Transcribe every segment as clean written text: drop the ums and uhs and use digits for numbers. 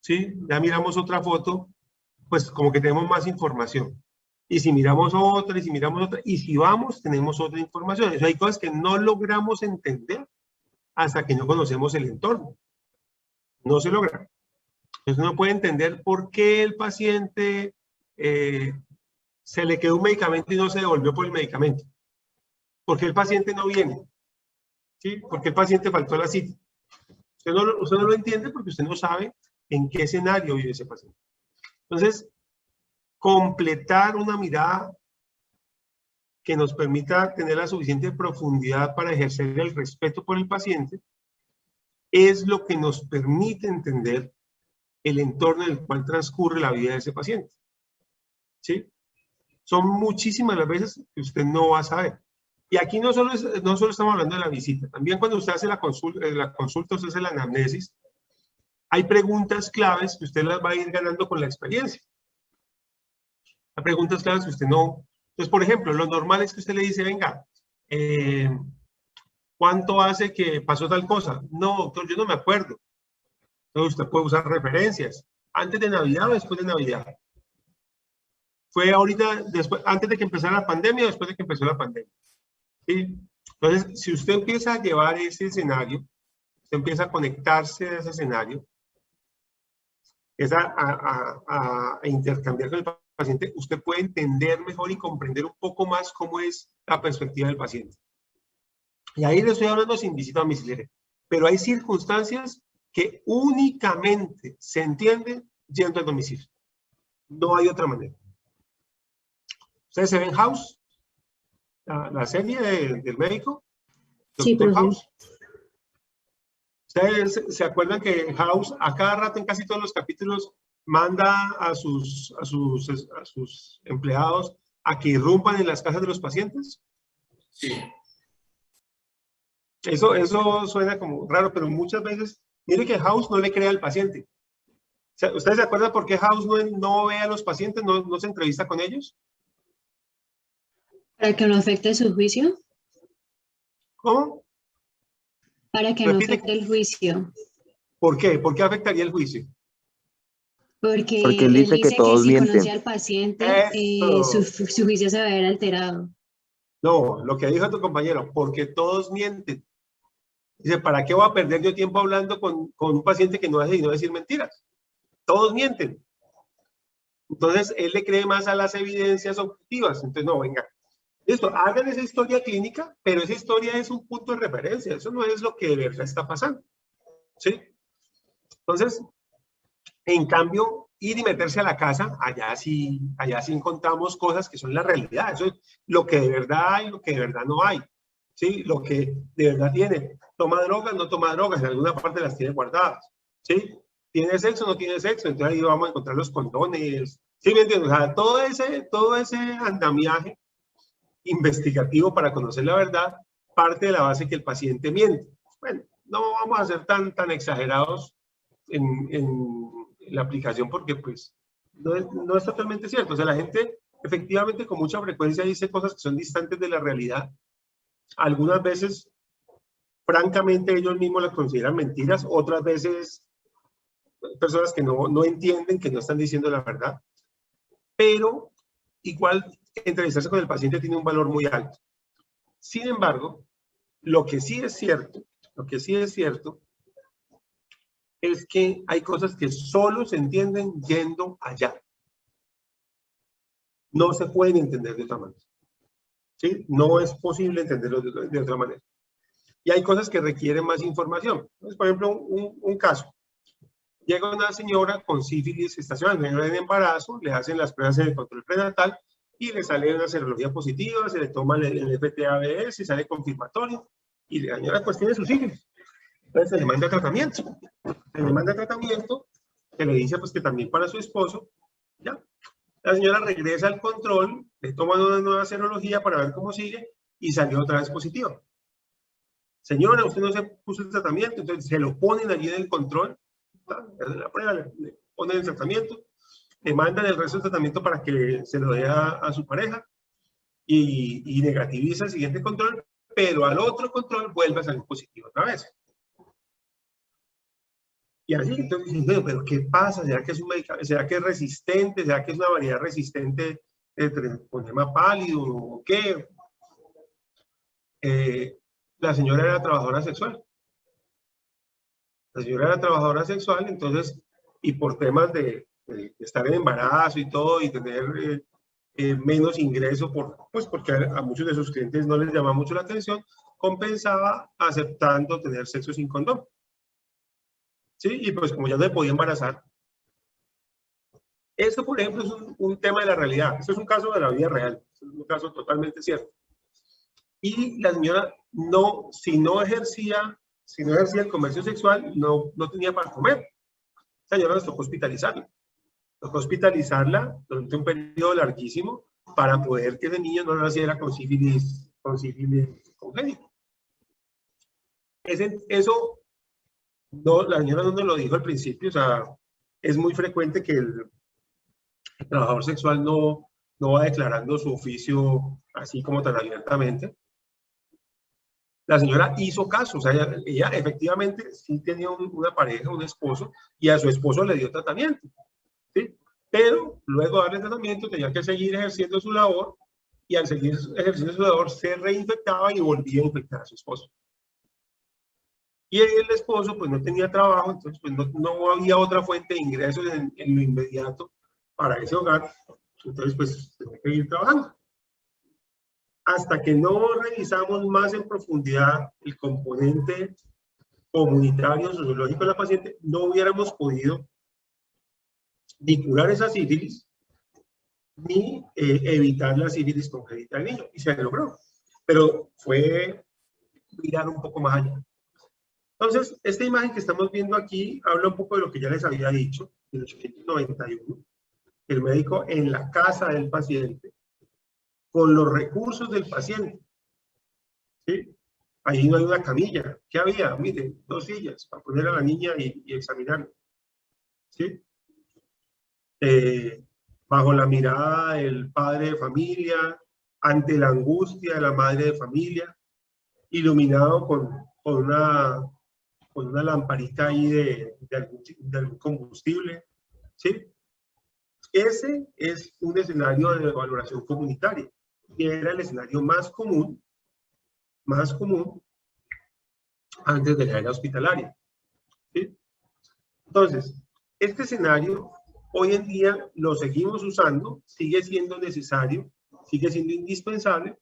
¿sí? Ya miramos otra foto, pues como que tenemos más información. Y si miramos otra, y si miramos otra, y si vamos, tenemos otra información. Eso hay cosas que no logramos entender hasta que no conocemos el entorno. No se logra. Entonces uno puede entender por qué el paciente se le quedó un medicamento y no se devolvió por el medicamento. ¿Por qué el paciente no viene? ¿Sí? ¿Por qué el paciente faltó a la cita? Usted no lo entiende porque usted no sabe en qué escenario vive ese paciente. Entonces, completar una mirada que nos permita tener la suficiente profundidad para ejercer el respeto por el paciente es lo que nos permite entender el entorno en el cual transcurre la vida de ese paciente. ¿Sí? Son muchísimas las veces que usted no va a saber. Y aquí no solo estamos hablando de la visita, también cuando usted hace la consulta, usted hace la anamnesis, hay preguntas claves que usted las va a ir ganando con la experiencia. Hay preguntas claves que usted no... Entonces, por ejemplo, lo normal es que usted le dice, venga, ¿cuánto hace que pasó tal cosa? No, doctor, yo no me acuerdo. Entonces, usted puede usar referencias. ¿Antes de Navidad o después de Navidad? ¿Fue ahorita, después, antes de que empezara la pandemia o después de que empezó la pandemia? ¿Sí? Entonces, si usted empieza a llevar ese escenario, usted empieza a conectarse a ese escenario, es a intercambiar con el paciente, usted puede entender mejor y comprender un poco más cómo es la perspectiva del paciente. Y ahí le estoy hablando sin visita domiciliaria. Pero hay circunstancias que únicamente se entienden yendo al domicilio. No hay otra manera. ¿Ustedes se ven House? La serie del médico. Sí, House. ¿Ustedes se acuerdan que House a cada rato en casi todos los capítulos manda a sus empleados a que irrumpan en las casas de los pacientes? Sí. Eso suena como raro, pero muchas veces, mire que House no le crea al paciente. O sea, ¿ustedes se acuerdan por qué House no ve a los pacientes, no se entrevista con ellos? ¿Para que no afecte su juicio? ¿Cómo? Para que no afecte el juicio. ¿Por qué? ¿Por qué afectaría el juicio? Porque él dice que todos si mienten. conoce al paciente, su juicio se va a ver alterado. No, lo que dijo tu compañero, porque todos mienten. Dice, ¿para qué voy a perder yo tiempo hablando con un paciente que no hace y no decir mentiras? Todos mienten. Entonces, él le cree más a las evidencias objetivas. Entonces, no, venga. Listo, hagan esa historia clínica, pero esa historia es un punto de referencia. Eso no es lo que de verdad está pasando. ¿Sí? Entonces, en cambio, ir y meterse a la casa, allá sí encontramos cosas que son la realidad. Eso es lo que de verdad hay, lo que de verdad no hay. ¿Sí? Lo que de verdad tiene. Toma drogas, no toma drogas, en alguna parte las tiene guardadas. ¿Sí? ¿Tiene sexo, no tiene sexo? Entonces ahí vamos a encontrar los condones. ¿Sí me entiendes? O sea, todo ese andamiaje investigativo para conocer la verdad parte de la base que el paciente miente. Bueno, no vamos a ser tan exagerados en la aplicación porque pues no es totalmente cierto. O sea, la gente efectivamente con mucha frecuencia dice cosas que son distantes de la realidad. Algunas veces, francamente, ellos mismos las consideran mentiras. Otras veces, personas que no entienden que no están diciendo la verdad. Pero igual, entrevistarse con el paciente tiene un valor muy alto. Sin embargo, lo que sí es cierto es que hay cosas que solo se entienden yendo allá. No se pueden entender de otra manera. ¿Sí? No es posible entenderlo de otra manera. Y hay cosas que requieren más información. Entonces, por ejemplo, un caso. Llega una señora con sífilis gestacional, en embarazo, le hacen las pruebas de control prenatal y le sale una serología positiva, se le toma el FTABS y sale confirmatorio. Y la señora pues tiene su sífilis. Entonces se le manda tratamiento. Se le manda tratamiento, se le dice pues que también para su esposo. Ya. La señora regresa al control, le toman una nueva serología para ver cómo sigue y salió otra vez positivo. Señora, usted no se puso el tratamiento, entonces se lo ponen allí en el control, la prueba, le ponen el tratamiento, le mandan el resto del tratamiento para que se lo dé a su pareja y negativiza el siguiente control, pero al otro control vuelve a salir positivo otra vez. Y así, entonces, bueno, pero ¿qué pasa? ¿Será que es un medicamento? ¿Será que es resistente? ¿Será que es una variedad resistente de treponema pálido o qué? La señora era trabajadora sexual. La señora era trabajadora sexual, entonces, y por temas de estar en embarazo y todo, y tener menos ingreso, pues porque a muchos de sus clientes no les llama mucho la atención, compensaba aceptando tener sexo sin condón. ¿Sí? Y pues como ya no se podía embarazar. Esto, por ejemplo, es un tema de la realidad. Esto es un caso de la vida real. Es un caso totalmente cierto. Y la señora no, si no ejercía el comercio sexual, no tenía para comer. La señora nos tocó hospitalizarla. Tocó hospitalizarla durante un periodo larguísimo para poder que ese niño no naciera con sífilis congénito. Eso, no, la señora no nos lo dijo al principio, o sea, es muy frecuente que el trabajador sexual no va declarando su oficio así como tan abiertamente. La señora hizo caso, o sea, ella efectivamente sí tenía una pareja, un esposo, y a su esposo le dio tratamiento, ¿sí? Pero luego de darle tratamiento tenía que seguir ejerciendo su labor, y al seguir ejerciendo su labor se reinfectaba y volvía a infectar a su esposo. Y el esposo pues no tenía trabajo, entonces pues no había otra fuente de ingresos en lo inmediato para ese hogar, entonces pues tenía que ir trabajando. Hasta que no revisamos más en profundidad el componente comunitario, sociológico de la paciente, no hubiéramos podido ni curar esa sífilis, ni evitar la sífilis congénita del niño. Y se logró. Pero fue mirar un poco más allá. Entonces, esta imagen que estamos viendo aquí habla un poco de lo que ya les había dicho, en 1891. El médico en la casa del paciente, con los recursos del paciente. ¿Sí? Ahí no hay una camilla. ¿Qué había? Mire, 2 sillas para poner a la niña y examinarla. ¿Sí? Bajo la mirada del padre de familia, ante la angustia de la madre de familia, iluminado con una lamparita ahí de algún combustible. ¿Sí? Ese es un escenario de valoración comunitaria, y era el escenario más común antes de la era hospitalaria. ¿Sí? Entonces, este escenario hoy en día lo seguimos usando, sigue siendo necesario, sigue siendo indispensable,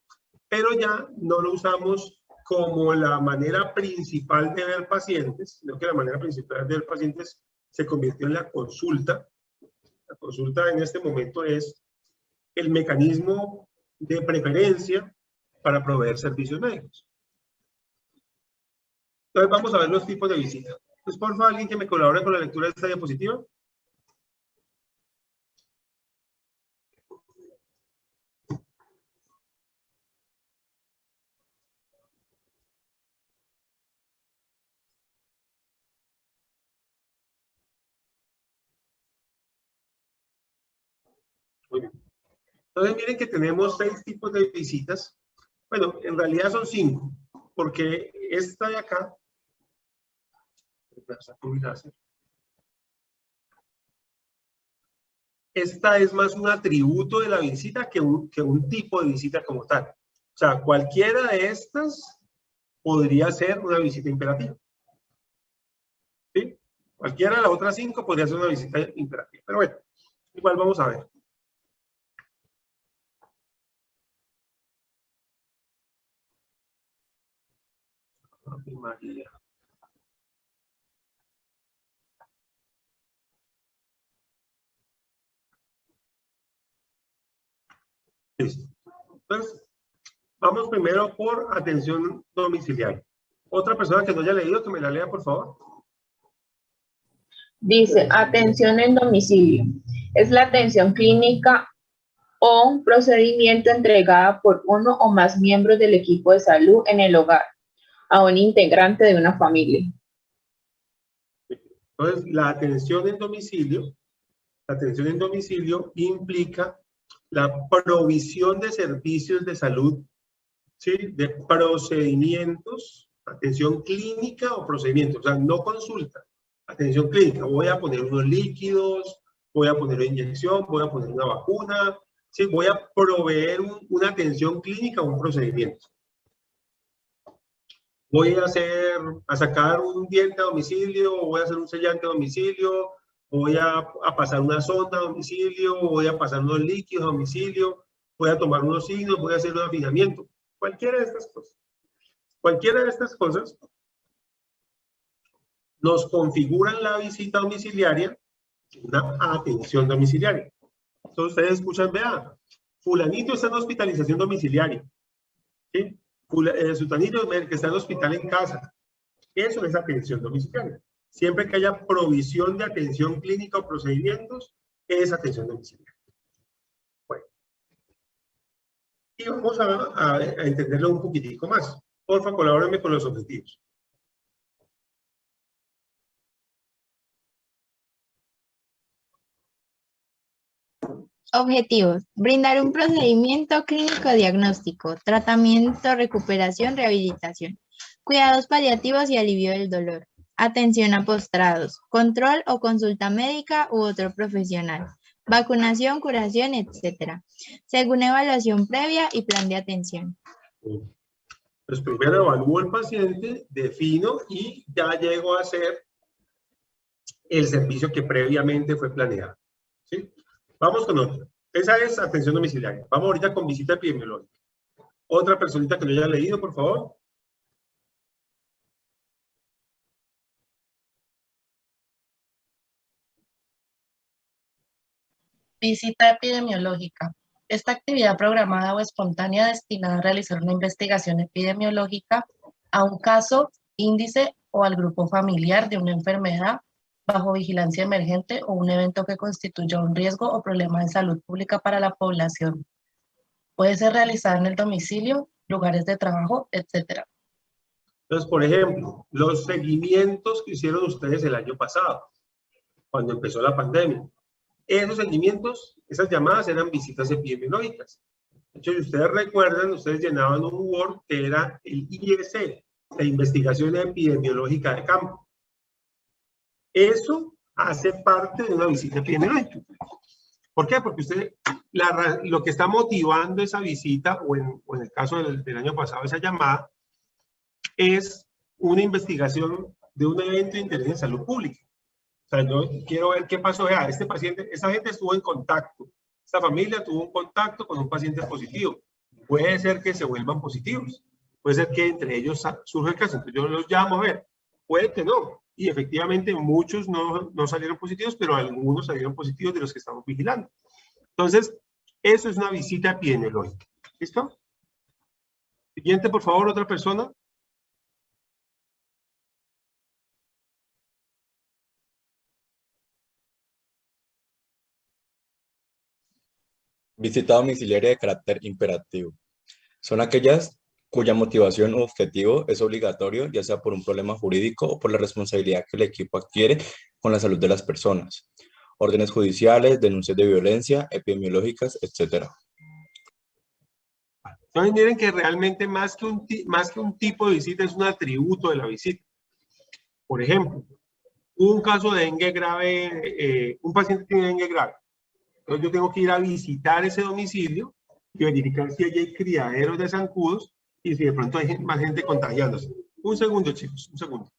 pero ya no lo usamos como la manera principal de ver pacientes, sino que la manera principal de ver pacientes se convirtió en la consulta. La consulta en este momento es el mecanismo de preferencia para proveer servicios médicos. Entonces vamos a ver los tipos de visita. Pues por favor, alguien que me colabore con la lectura de esta diapositiva. Muy bien. Entonces miren que tenemos 6 tipos de visitas. Bueno, en realidad son 5, porque esta de acá, esta es más un atributo de la visita que un tipo de visita como tal. O sea, cualquiera de estas podría ser una visita imperativa. ¿Sí? Cualquiera de las otras 5 podría ser una visita imperativa. Pero bueno, igual vamos a ver. María. Listo. Entonces, vamos primero por atención domiciliaria. Otra persona que no haya leído, que me la lea, por favor. Dice, atención en domicilio. Es la atención clínica o un procedimiento entregada por uno o más miembros del equipo de salud en el hogar a un integrante de una familia. Entonces, la atención en domicilio implica la provisión de servicios de salud, ¿sí? De procedimientos, atención clínica o procedimientos, o sea, no consulta, Atención clínica, voy a poner unos líquidos, voy a poner una inyección, voy a poner una vacuna, ¿sí? Voy a proveer una atención clínica o un procedimiento. Voy a sacar un diente a domicilio, voy a hacer un sellante a domicilio, voy a pasar una sonda a domicilio, voy a pasar unos líquidos a domicilio, voy a tomar unos signos, voy a hacer un afinamiento. Cualquiera de estas cosas. Cualquiera de estas cosas nos configuran la visita domiciliaria, una atención domiciliaria. Entonces ustedes escuchan, vean, fulanito está en hospitalización domiciliaria, ¿sí? Sutanito que está en hospital en casa. Eso es atención domiciliaria. Siempre que haya provisión de atención clínica o procedimientos, es atención domiciliaria. Bueno. Y vamos a entenderlo un poquitico más. Porfa, colabórenme con los objetivos. Objetivos: brindar un procedimiento clínico diagnóstico, tratamiento, recuperación, rehabilitación, cuidados paliativos y alivio del dolor, atención a postrados, control o consulta médica u otro profesional, vacunación, curación, etc. Según evaluación previa y plan de atención. Pues primero evalúo al paciente, defino y ya llego a hacer el servicio que previamente fue planeado. ¿Sí? Vamos con otra. Esa es atención domiciliaria. Vamos ahorita con visita epidemiológica. Otra personita que lo haya leído, por favor. Visita epidemiológica. Esta actividad programada o espontánea destinada a realizar una investigación epidemiológica a un caso, índice o al grupo familiar de una enfermedad bajo vigilancia emergente o un evento que constituya un riesgo o problema de salud pública para la población. Puede ser realizada en el domicilio, lugares de trabajo, etc. Entonces, por ejemplo, los seguimientos que hicieron ustedes el año pasado, cuando empezó la pandemia. Esos seguimientos, esas llamadas eran visitas epidemiológicas. De hecho, si ustedes recuerdan, ustedes llenaban un Word que era el IEC, la investigación epidemiológica de campo. Eso hace parte de una visita epidemiológica. ¿Por qué? Porque usted, lo que está motivando esa visita, o en el caso del año pasado, esa llamada, es una investigación de un evento de interés en salud pública. O sea, yo quiero ver qué pasó. Este paciente, esta gente estuvo en contacto. Esta familia tuvo un contacto con un paciente positivo. Puede ser que se vuelvan positivos. Puede ser que entre ellos surja el caso. Entonces yo los llamo a ver. Puede que no. Y efectivamente muchos no salieron positivos, pero algunos salieron positivos de los que estamos vigilando. Entonces, eso es una visita epidemiológica. ¿Listo? Siguiente, por favor, otra persona. Visita domiciliaria de carácter imperativo. Son aquellas cuya motivación o objetivo es obligatorio, ya sea por un problema jurídico o por la responsabilidad que el equipo adquiere con la salud de las personas. Órdenes judiciales, denuncias de violencia, epidemiológicas, etc. Entonces miren que realmente más que un tipo de visita es un atributo de la visita. Por ejemplo, un caso de dengue grave, un paciente tiene dengue grave. Entonces yo tengo que ir a visitar ese domicilio y verificar si allí hay criaderos de zancudos y si de pronto hay más gente contagiándose. Un segundo, chicos, un segundo.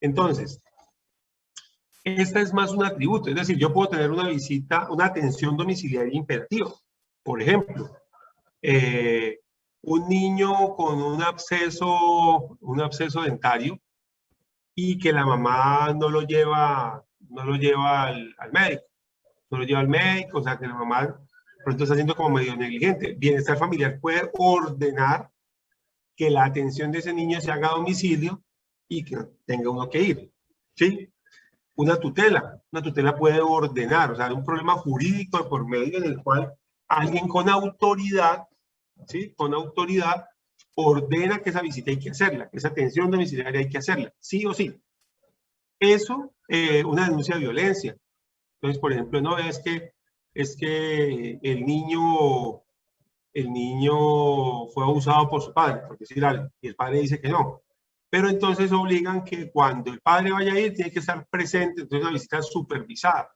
Entonces, esta es más un atributo, es decir, yo puedo tener una visita, una atención domiciliaria imperativa. Por ejemplo, un niño con un absceso dentario y que la mamá no lo lleva al médico. No lo lleva al médico, o sea, que la mamá pronto está siendo como medio negligente. Bienestar familiar puede ordenar que la atención de ese niño se haga a domicilio y que tenga uno que ir, ¿sí? Una tutela puede ordenar, o sea, un problema jurídico de por medio en el cual alguien con autoridad, ¿sí? Con autoridad ordena que esa visita hay que hacerla, que esa atención domiciliaria hay que hacerla, sí o sí. Eso, una denuncia de violencia. Entonces, por ejemplo, no es que el niño fue abusado por su padre, por decir algo, y el padre dice que no. Pero entonces obligan que cuando el padre vaya a ir, tiene que estar presente, entonces la visita es supervisada.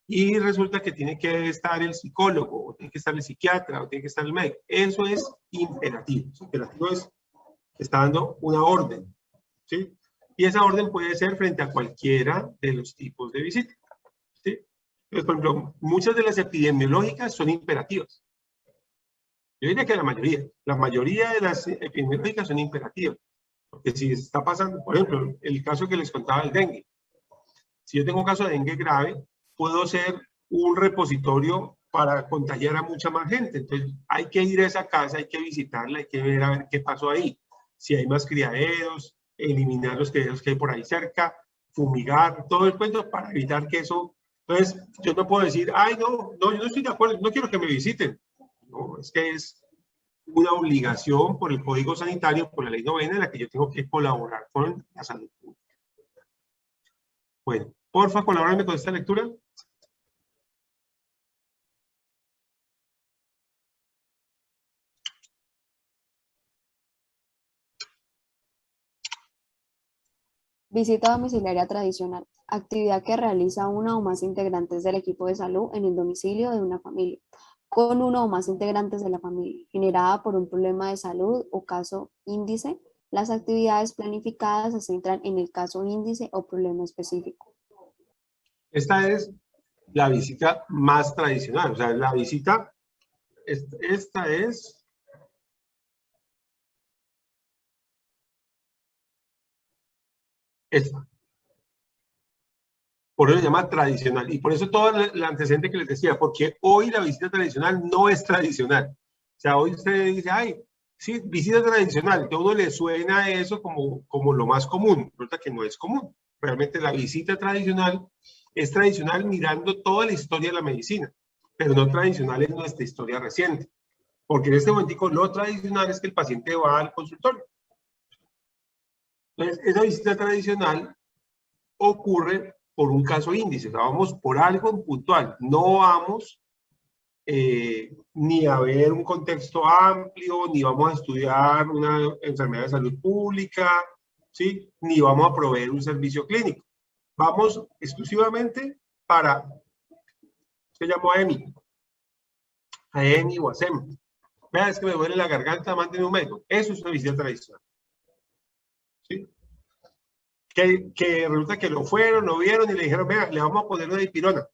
Y resulta que tiene que estar el psicólogo, o tiene que estar el psiquiatra, o tiene que estar el médico. Eso es imperativo. Eso imperativo es, está dando una orden, ¿sí? Y esa orden puede ser frente a cualquiera de los tipos de visita, ¿sí? Entonces, por ejemplo, muchas de las epidemiológicas son imperativas. Yo diría que la mayoría de las epidemiológicas son imperativas. Porque si está pasando, por ejemplo, el caso que les contaba del dengue. Si yo tengo un caso de dengue grave, puedo ser un repositorio para contagiar a mucha más gente. Entonces, hay que ir a esa casa, hay que visitarla, hay que ver a ver qué pasó ahí. Si hay más criaderos, eliminar los criaderos que hay por ahí cerca, fumigar, todo el cuento para evitar que eso... Entonces, yo no puedo decir, ay, no, yo no estoy de acuerdo, no quiero que me visiten. No, es que es una obligación por el Código Sanitario, por la Ley 9 en la que yo tengo que colaborar con la salud pública. Bueno, porfa, colabórame con esta lectura. Visita domiciliaria tradicional. Actividad que realiza una o más integrantes del equipo de salud en el domicilio de una familia, con uno o más integrantes de la familia, generada por un problema de salud o caso índice. Las actividades planificadas se centran en el caso índice o problema específico. Esta es la visita más tradicional, o sea, la visita, esta es... Esta. Por eso se llama tradicional. Y por eso todo el antecedente que les decía, porque hoy la visita tradicional no es tradicional. O sea, hoy usted dice, ay, sí, visita tradicional, que a uno le suena eso como lo más común. Resulta que no es común. Realmente la visita tradicional es tradicional mirando toda la historia de la medicina, pero no tradicional en nuestra historia reciente. Porque en este momentico lo tradicional es que el paciente va al consultorio. Entonces, esa visita tradicional ocurre por un caso índice, o sea, vamos por algo en puntual, no vamos ni a ver un contexto amplio, ni vamos a estudiar una enfermedad de salud pública, ¿sí? Ni vamos a proveer un servicio clínico. Vamos exclusivamente para, se llamó a EMI o a SEM. Vea, es que me duele la garganta, mándeme un médico. Eso es una visita tradicional. ¿Sí? Que resulta que lo fueron, lo vieron y le dijeron, vea, le vamos a poner una dipirona.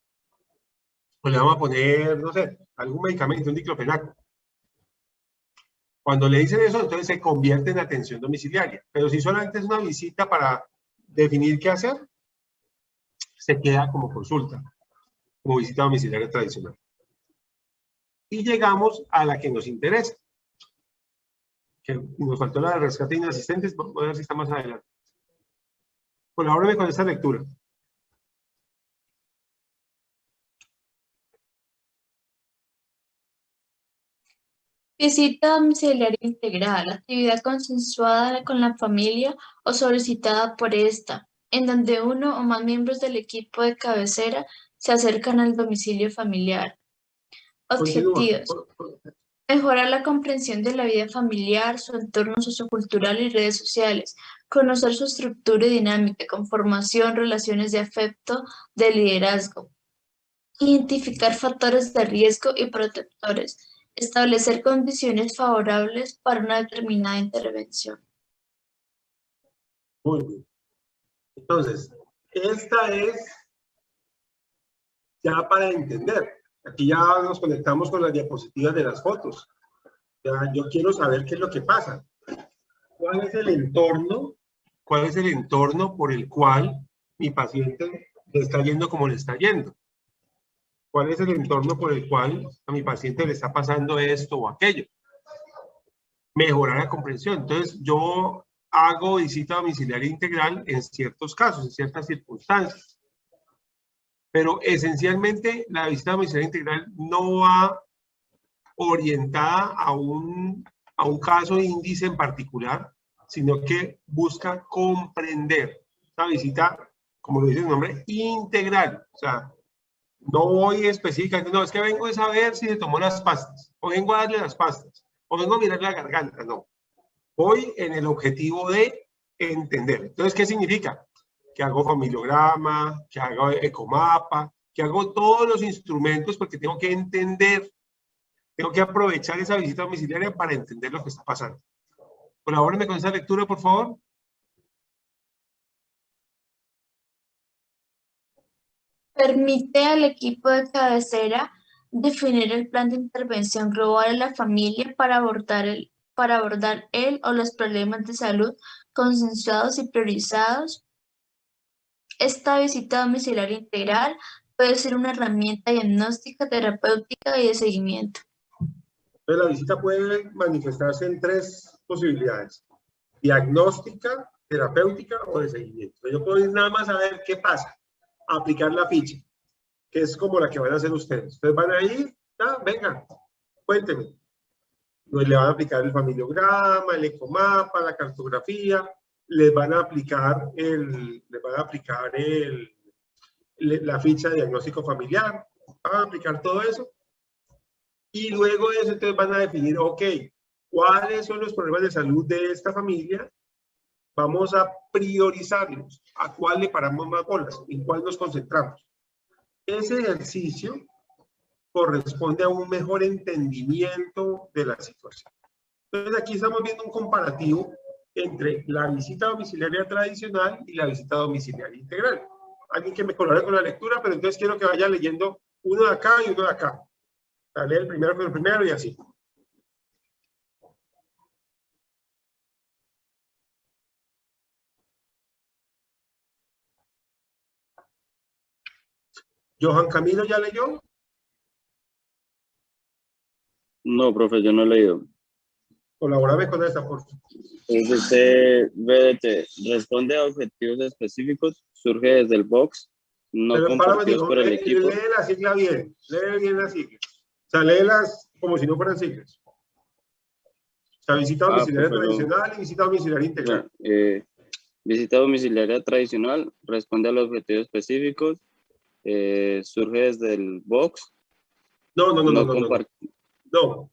O le vamos a poner, no sé, algún medicamento, un diclofenaco. Cuando le dicen eso, entonces se convierte en atención domiciliaria. Pero si solamente es una visita para definir qué hacer, se queda como consulta, como visita domiciliaria tradicional. Y llegamos a la que nos interesa. Que nos faltó la de rescate inasistentes, voy a ver si está más adelante. Colabórame con esta lectura. Visita domiciliaria integral, actividad consensuada con la familia o solicitada por esta, en donde uno o más miembros del equipo de cabecera se acercan al domicilio familiar. Objetivos. Mejorar la comprensión de la vida familiar, su entorno sociocultural y redes sociales. Conocer su estructura y dinámica, conformación, relaciones de afecto, de liderazgo. Identificar factores de riesgo y protectores. Establecer condiciones favorables para una determinada intervención. Muy bien. Entonces, esta es ya para entender. Aquí ya nos conectamos con las diapositivas de las fotos. Ya, yo quiero saber qué es lo que pasa. ¿Cuál es el entorno? ¿Cuál es el entorno por el cual mi paciente le está yendo como le está yendo? ¿Cuál es el entorno por el cual a mi paciente le está pasando esto o aquello? Mejorar la comprensión. Entonces, yo hago visita domiciliaria integral en ciertos casos, en ciertas circunstancias. Pero esencialmente la visita domiciliaria integral no va orientada a un caso índice en particular, sino que busca comprender. Una visita, como lo dice el nombre, integral. O sea, no voy específicamente, no, es que vengo a saber si se tomó las pastas, o vengo a darle las pastas, o vengo a mirar la garganta, no. Voy en el objetivo de entender. Entonces, ¿qué significa? Que hago familiograma, que hago ecomapa, que hago todos los instrumentos porque tengo que entender, tengo que aprovechar esa visita domiciliaria para entender lo que está pasando. Colabórenme con esa lectura, por favor. Permite al equipo de cabecera definir el plan de intervención global en la familia para abordar el o los problemas de salud consensuados y priorizados. Esta visita domiciliaria integral puede ser una herramienta diagnóstica, terapéutica y de seguimiento. Entonces, la visita puede manifestarse en tres posibilidades: diagnóstica, terapéutica o de seguimiento. Yo puedo ir nada más a ver qué pasa, a aplicar la ficha, que es como la que van a hacer ustedes. Ustedes van a ir, venga, cuéntenme. Pues le van a aplicar el familiograma, el ecomapa, la cartografía, les van a aplicar la ficha de diagnóstico familiar, van a aplicar todo eso. Y luego de eso, entonces van a definir, ok, ¿cuáles son los problemas de salud de esta familia? Vamos a priorizarlos. ¿A cuál le paramos más bolas? ¿En cuál nos concentramos? Ese ejercicio corresponde a un mejor entendimiento de la situación. Entonces, aquí estamos viendo un comparativo entre la visita domiciliaria tradicional y la visita domiciliaria integral. Alguien que me colabore con la lectura, pero entonces quiero que vaya leyendo uno de acá y uno de acá. Lee el primero con el primero y así. ¿Johan Camilo ya leyó? No, profe, yo no he leído. Colabórame con esta, por favor. Es usted, BDT, responde a objetivos específicos, surge desde el box, no Pero compartidos por el equipo. Lee la sigla bien, lee bien la sigla. O sea, léelas como si no fueran siglas. O sea, visita domiciliaria tradicional y visita domiciliaria integral. Visita domiciliaria tradicional, responde a los objetivos específicos, surge desde el box. No.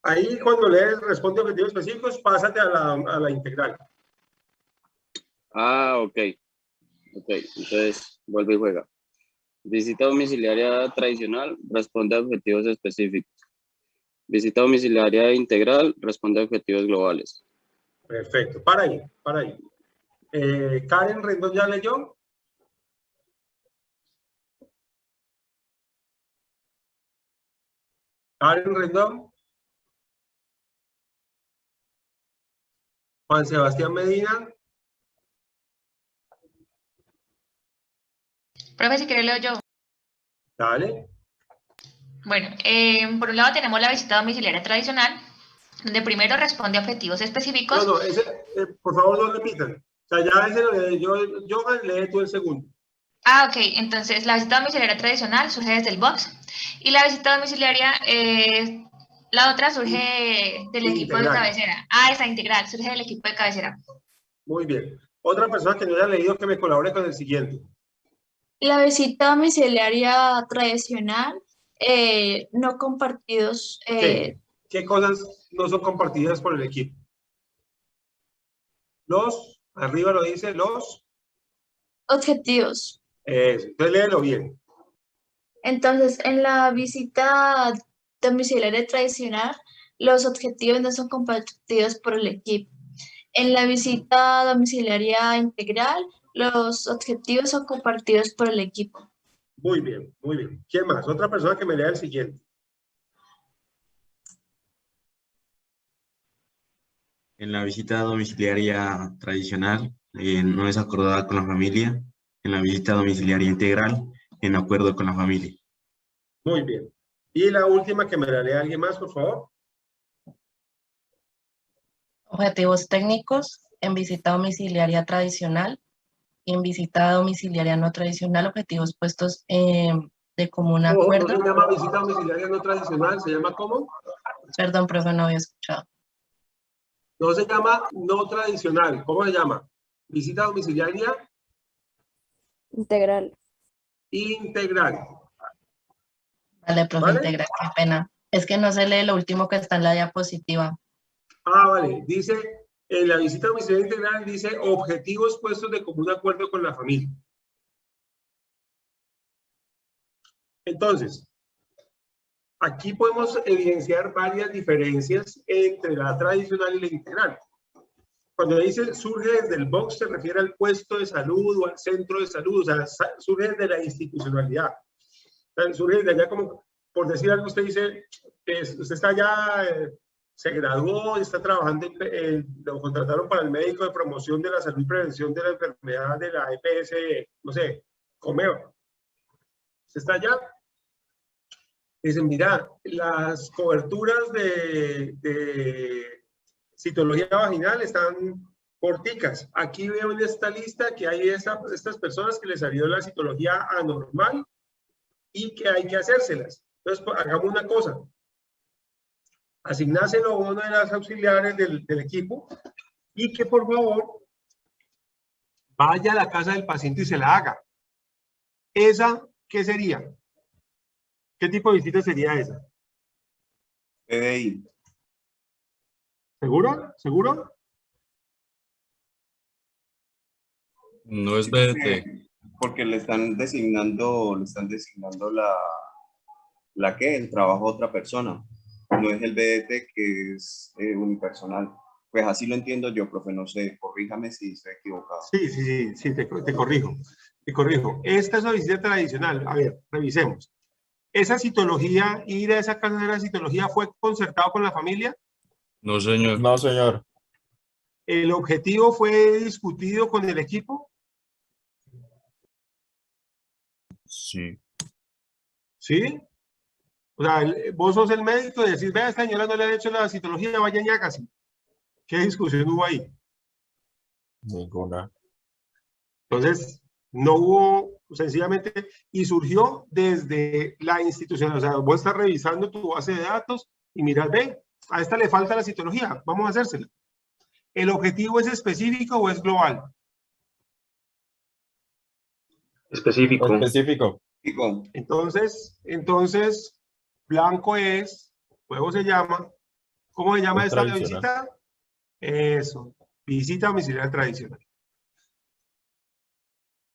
Ahí cuando lees responde a objetivos específicos, pásate a la integral. Ok, entonces vuelve y juega. Visita domiciliaria tradicional, responde a objetivos específicos. Visita domiciliaria integral, responde a objetivos globales. Perfecto, para ahí. Karen Rendón ya leyó. Karen Rendón. Juan Sebastián Medina. Profe, si quiere leo yo. Dale. Bueno, por un lado tenemos la visita domiciliaria tradicional, donde primero responde a objetivos específicos. No, ese, por favor no repitan. O sea, ya ese lo leí yo, lee tú el segundo. Ok, entonces la visita domiciliaria tradicional surge desde el box y la visita domiciliaria, la otra surge del equipo de cabecera. Esa integral, surge del equipo de cabecera. Muy bien. Otra persona que no haya leído que me colabore con el siguiente. La visita domiciliaria tradicional, no compartidos. ¿Qué cosas no son compartidas por el equipo? Arriba lo dice, los objetivos. Entonces léelo bien. Entonces, en la visita domiciliaria tradicional, los objetivos no son compartidos por el equipo. En la visita domiciliaria integral, los objetivos son compartidos por el equipo. Muy bien, muy bien. ¿Quién más? Otra persona que me lea el siguiente. En la visita domiciliaria tradicional, no es acordada con la familia. En la visita domiciliaria integral, en acuerdo con la familia. Muy bien. Y la última que me la lea alguien más, por favor. Objetivos técnicos en visita domiciliaria tradicional y en visita domiciliaria no tradicional, objetivos puestos de común No acuerdo. se llama visita domiciliaria no tradicional, ¿se llama cómo? Perdón, profe, no había escuchado. No se llama no tradicional, ¿cómo se llama? Visita domiciliaria Integral. integral. Vale, profe, ¿Vale? integral, qué pena. Es que no se lee lo último que está en la diapositiva. Ah, vale. Dice, en la visita domiciliaria integral dice objetivos puestos de común acuerdo con la familia. Entonces, aquí podemos evidenciar varias diferencias entre la tradicional y la integral. Cuando dice surge desde el box, se refiere al puesto de salud o al centro de salud, o sea, surge desde la institucionalidad. O sea, surge desde allá como, por decir algo, usted dice, usted está allá, se graduó, está trabajando, lo contrataron para el médico de promoción de la salud y prevención de la enfermedad de la EPS, no sé, Comeva. Usted está allá. Dicen, mira, las coberturas de citología vaginal están corticas. Aquí veo en esta lista que hay estas personas que les salió la citología anormal y que hay que hacérselas. Entonces, pues, hagamos una cosa. Asignáselo a una de las auxiliares del equipo y que por favor vaya a la casa del paciente y se la haga. ¿Esa qué sería? ¿Qué tipo de visita sería esa? PDI. ¿Seguro? ¿Seguro? No es BDT. Porque le están designando el trabajo a otra persona. No es el BDT que es unipersonal. Pues así lo entiendo yo, profe, no sé, corríjame si estoy equivocado. Sí, te corrijo. Te corrijo. Esta es una visita tradicional. A ver, revisemos. ¿Esa citología, ir a esa casa de la citología fue concertado con la familia? No, señor. No, señor. ¿El objetivo fue discutido con el equipo? Sí. ¿Sí? O sea, vos sos el médico y decís, vea, esta señora no le ha hecho la citología, vayan ya casi. ¿Qué discusión hubo ahí? Ninguna. Entonces, no hubo, sencillamente, y surgió desde la institución. O sea, vos estás revisando tu base de datos y mirás, ve, a esta le falta la citología, vamos a hacérsela. ¿El objetivo es específico o es global? Específico. Específico. Entonces, blanco es, luego se llama, ¿cómo se llama esta visita? Eso, visita domiciliaria tradicional.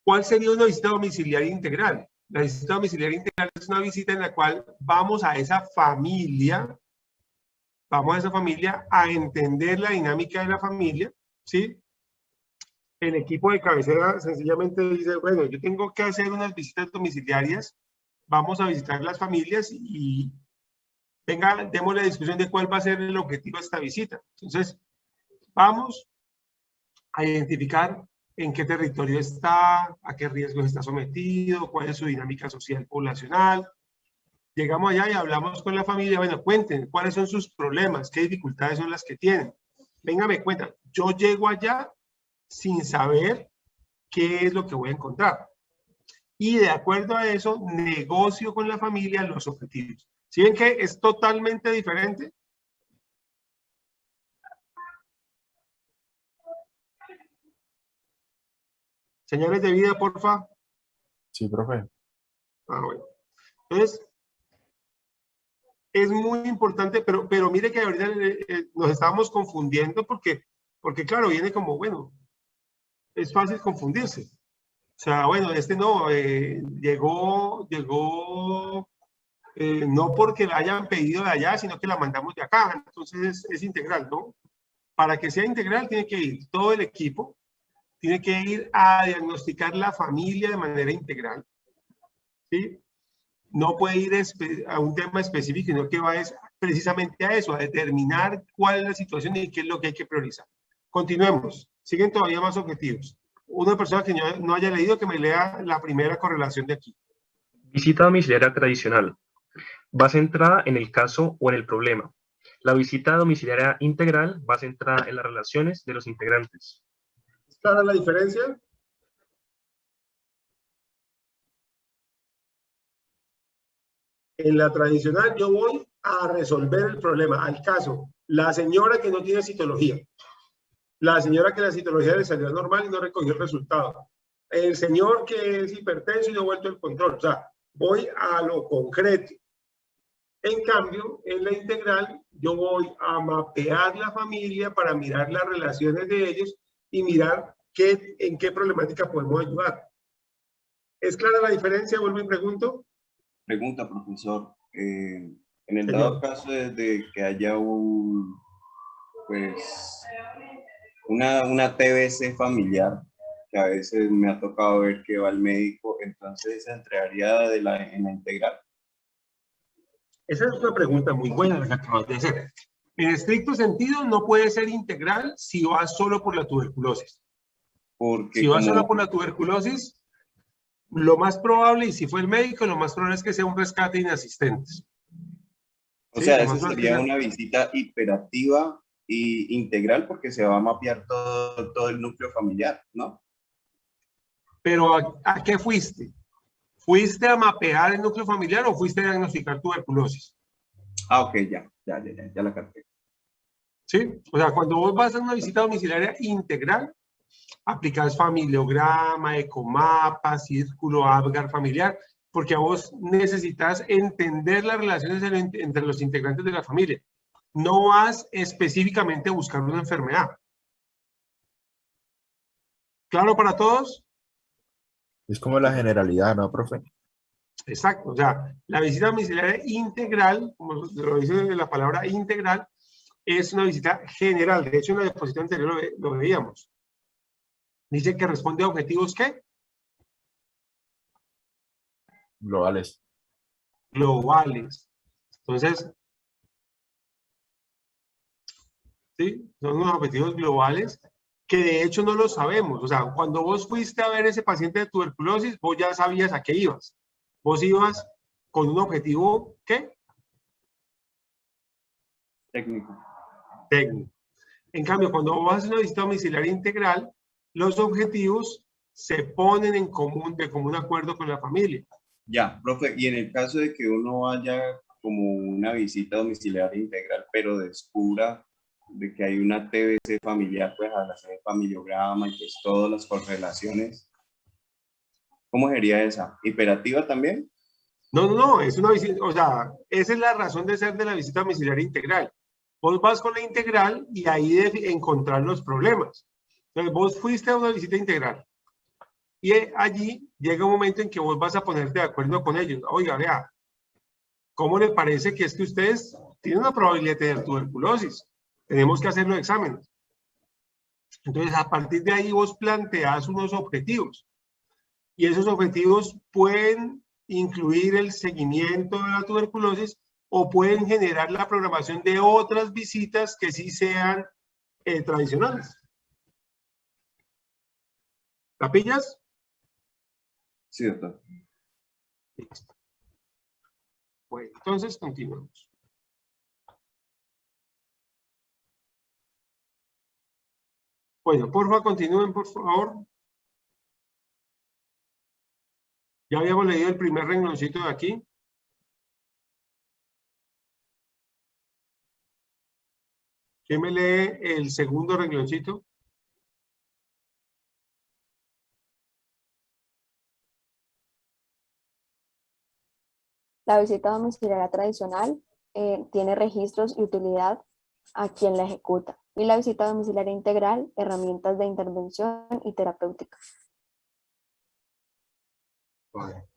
¿Cuál sería una visita domiciliaria integral? La visita domiciliaria integral es una visita en la cual vamos a esa familia a entender la dinámica de la familia, ¿sí? El equipo de cabecera sencillamente dice, bueno, yo tengo que hacer unas visitas domiciliarias, vamos a visitar las familias y venga, demos la discusión de cuál va a ser el objetivo de esta visita. Entonces, vamos a identificar en qué territorio está, a qué riesgos está sometido, cuál es su dinámica social poblacional. Llegamos allá y hablamos con la familia, bueno, cuenten cuáles son sus problemas, qué dificultades son las que tienen. Venga, me cuentan, yo llego allá sin saber qué es lo que voy a encontrar. Y de acuerdo a eso, negocio con la familia los objetivos. ¿Sí ven que es totalmente diferente? Señales de vida, porfa. Sí, profe. Ah, bueno. Entonces, es muy importante, pero mire que ahorita nos estábamos confundiendo porque claro, viene como, bueno, es fácil confundirse. O sea, bueno, no, llegó no porque la hayan pedido de allá, sino que la mandamos de acá. Entonces es integral, ¿no? Para que sea integral tiene que ir todo el equipo, tiene que ir a diagnosticar la familia de manera integral, ¿sí? No puede ir a un tema específico, sino que va precisamente a eso, a determinar cuál es la situación y qué es lo que hay que priorizar. Continuemos. Siguen todavía más objetivos. Una persona que no haya leído, que me lea la primera correlación de aquí. Visita domiciliaria tradicional. va centrada en el caso o en el problema. La visita domiciliaria integral va centrada en las relaciones de los integrantes. ¿Es clara la diferencia? En la tradicional yo voy a resolver el problema, al caso. La señora que no tiene citología. La señora que la citología le salió normal y no recogió el resultado. El señor que es hipertenso y no ha vuelto el control. O sea, voy a lo concreto. En cambio, en la integral, yo voy a mapear la familia para mirar las relaciones de ellos y mirar en qué problemática podemos ayudar. ¿Es clara la diferencia? Vuelvo y pregunto. Pregunta, profesor. En el dado caso de que haya una TBC familiar, que a veces me ha tocado ver que va al médico, entonces se entregaría en la integral. Esa es una pregunta muy buena la que acabas de hacer. En estricto sentido, no puede ser integral si va solo por la tuberculosis. Porque si va solo por la tuberculosis, lo más probable, y si fue el médico, lo más probable es que sea un rescate inasistentes. O sea, eso sería una visita hiperactiva e integral porque se va a mapear todo el núcleo familiar, ¿no? Pero ¿a qué fuiste? ¿Fuiste a mapear el núcleo familiar o fuiste a diagnosticar tuberculosis? Ah, ok, ya la capté. ¿Sí? O sea, cuando vos vas a una visita domiciliaria integral, aplicas familiograma, ecomapa, círculo, Apgar familiar, porque a vos necesitas entender las relaciones entre los integrantes de la familia. No vas específicamente a buscar una enfermedad. ¿Claro para todos? Es como la generalidad, ¿no, profe? Exacto. O sea, la visita domiciliaria integral, como lo dice la palabra integral, es una visita general. De hecho, en la diapositiva anterior lo veíamos. Dice que responde a objetivos, ¿qué? Globales. Globales. Entonces, ¿sí? Son unos objetivos globales que de hecho no lo sabemos. O sea, cuando vos fuiste a ver ese paciente de tuberculosis, vos ya sabías a qué ibas. Vos ibas con un objetivo, ¿qué? Técnico. Técnico. En cambio, cuando vos haces una visita domiciliaria integral, los objetivos se ponen en común, de común acuerdo con la familia. Ya, profe, y en el caso de que uno vaya como una visita domiciliaria integral, pero descubra de que hay una TBC familiar, pues al hacer el familiograma y pues todas las correlaciones, ¿cómo sería esa? ¿Hiperactiva también? No, es una visita, o sea, esa es la razón de ser de la visita domiciliaria integral. Vos vas con la integral y ahí de encontrar los problemas. Entonces, vos fuiste a una visita integral y allí llega un momento en que vos vas a ponerte de acuerdo con ellos. Oiga, vea, ¿cómo le parece que es que ustedes tienen una probabilidad de tener tuberculosis? Tenemos que hacer los exámenes. Entonces, a partir de ahí vos planteás unos objetivos. Y esos objetivos pueden incluir el seguimiento de la tuberculosis o pueden generar la programación de otras visitas que sí sean tradicionales. ¿La pillas? Sí, doctor. Listo. Bueno, entonces continuamos. Bueno, por favor, continúen, por favor. Ya habíamos leído el primer rengloncito de aquí. ¿Quién me lee el segundo rengloncito? La visita domiciliaria tradicional tiene registros y utilidad a quien la ejecuta. Y la visita domiciliaria integral, herramientas de intervención y terapéutica. Vale.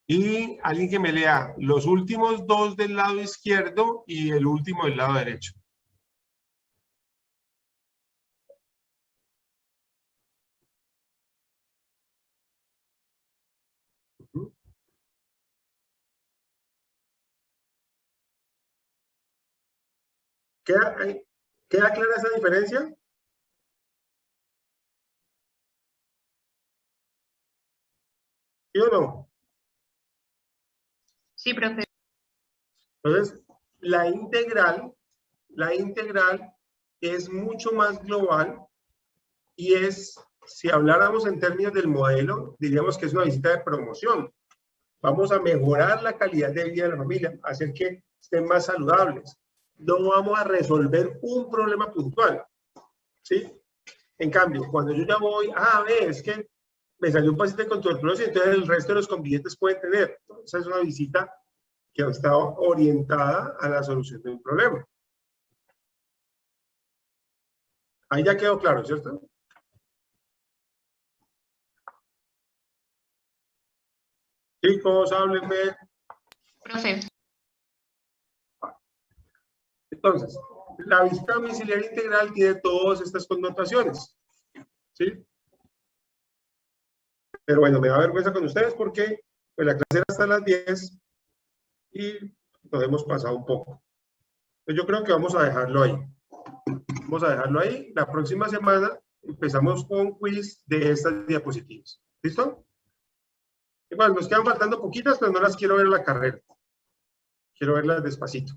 Y alguien que me lea los últimos dos del lado izquierdo y el último del lado derecho. ¿Queda clara esa diferencia? ¿Sí o no? Sí, profe. Entonces, la integral es mucho más global y es, si habláramos en términos del modelo, diríamos que es una visita de promoción. Vamos a mejorar la calidad de vida de la familia, hacer que estén más saludables. No vamos a resolver un problema puntual, ¿sí? En cambio, cuando yo ya voy, es que me salió un paciente con tuberculosis, entonces el resto de los convivientes pueden tener. Esa es una visita que está orientada a la solución de un problema. Ahí ya quedó claro, ¿cierto? Chicos, háblenme. Profe. Entonces, la visita domiciliaria integral tiene todas estas connotaciones, ¿sí? Pero bueno, me da vergüenza con ustedes porque pues, la clase era hasta las 10 y nos hemos pasado un poco. Entonces, yo creo que vamos a dejarlo ahí. Vamos a dejarlo ahí. La próxima semana empezamos con quiz de estas diapositivas. ¿Listo? Y bueno, nos quedan faltando poquitas, pero no las quiero ver en la carrera. Quiero verlas despacito.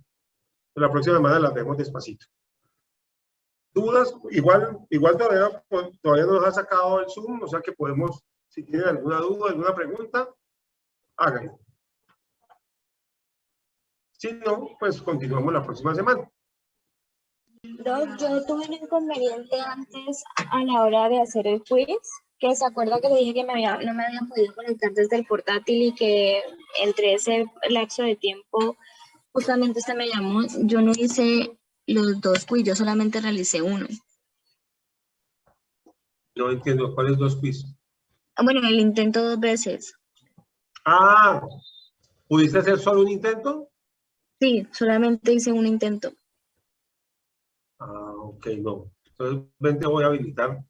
La próxima semana las vemos despacito. ¿Dudas? Igual todavía no nos ha sacado el Zoom, o sea que podemos, si tienen alguna duda, alguna pregunta, háganlo. Si no, pues continuamos la próxima semana. Yo tuve un inconveniente antes a la hora de hacer el quiz, que se acuerda que le dije que no me había podido conectar desde el portátil y que entre ese lapso de tiempo justamente usted me llamó. Yo no hice los dos quiz, yo solamente realicé uno. No entiendo, ¿cuáles dos quiz? Bueno, el intento 2 veces. ¿Pudiste hacer solo un intento? Sí, solamente hice un intento. Ok, no. Entonces, te voy a habilitar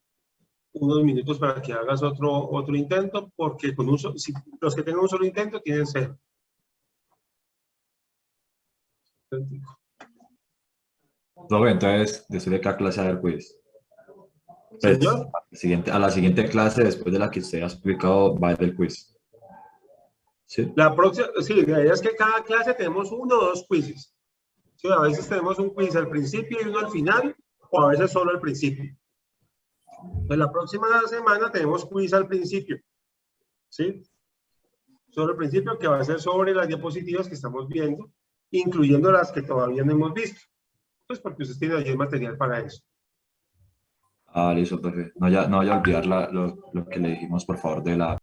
unos minutos para que hagas otro intento, porque con los que tengan un solo intento tienen 0. Luego, entonces, después de cada clase del quiz. ¿Señor? A la siguiente clase, después de la que usted ha explicado, va el quiz. ¿Sí? La próxima, sí, la idea es que cada clase tenemos 1 o 2 quizzes. Sí, a veces tenemos un quiz al principio y uno al final, o a veces solo al principio. En la próxima semana tenemos quiz al principio. ¿Sí? Solo al principio, que va a ser sobre las diapositivas que estamos viendo, incluyendo las que todavía no hemos visto. Pues porque ustedes tienen ahí material para eso. Listo, profe. No vaya a olvidar lo que le dijimos, por favor, de la